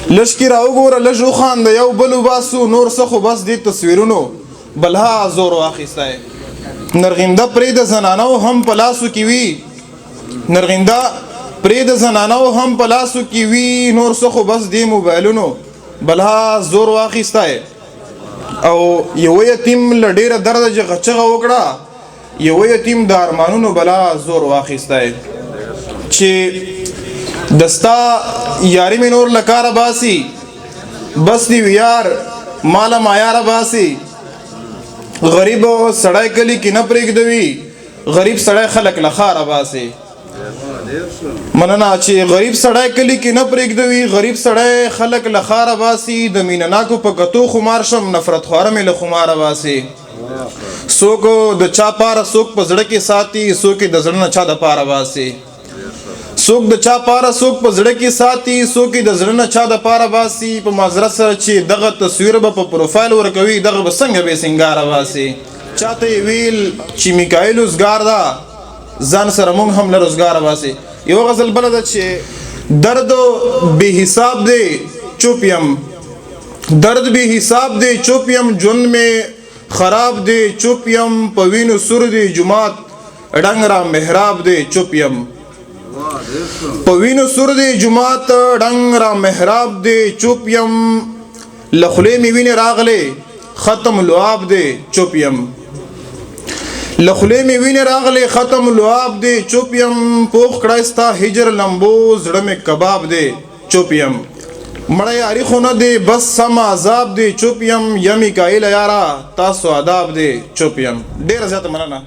لشکی را وګوره لږ وخانده یو بل وباسو نور څه خو بس دې تصویرونو بلها زور واخیستی نرغنده پرې د زنانو هم په لاسو کې وي نرغنده پرې د زنانو هم په لاسو کې وي نور څه خو بس دې موبایلونو بلها زور واخیستی او یو یتیم له ډېره درده چغه وکړه یو یتیم د ارمانونو بلا زور واخیستی چې دستا یاری مې نور له کاره باسي بس دی یار ماله مایاره باسي غریب سړی کلی کې نه پرېږدوي غریب سړی خلک له ښاره باسي مننه چې غریب سړی کلی کې نه پرېږدوي غریب سړی خلک له ښاره باسي د مینه ناکو په کتو خمار شم نفرت خواره مې له خماره باسي څوک د چا پاره څوک په زړه کې ساتي څوک د زړه نه چا د پاره باسي څوک د چا پاره څوک په زړه کې ساتي څوک د زړه نه چا د پاره باسي په معذرت سره چې دغه تصویر به په پروفایل ورکوي دغه به څنګه بې سینګاره باسي چاته یې ویل چې میکایل روزګار ده ځان سره موږ هم له روزګاره باسي یو غزل بله ده چې درد بې حساب دی چوپ یم درد بې حساب دی چوپ یم ژوند مې خراب دی چوپ یم په وینو سور دی جماعت ډنګ را محراب دی چوپ یم په وینو سور دی جماعت ډنګ را محراب دی چوپ یم له خولې مې وینې راغلې ختم لعاب دی چوپ یم له خولې مې وینې راغلې ختم لعاب دی چوپ یم پوخ کړی ستا هجر لمبو زړه مې کباب دی چوپ یم مړی یاري خو نه دی بس سم عذاب دی چوپ یم یا میکایل یاره تاسو آداب دی چوپ یم ډېره زیاته مننه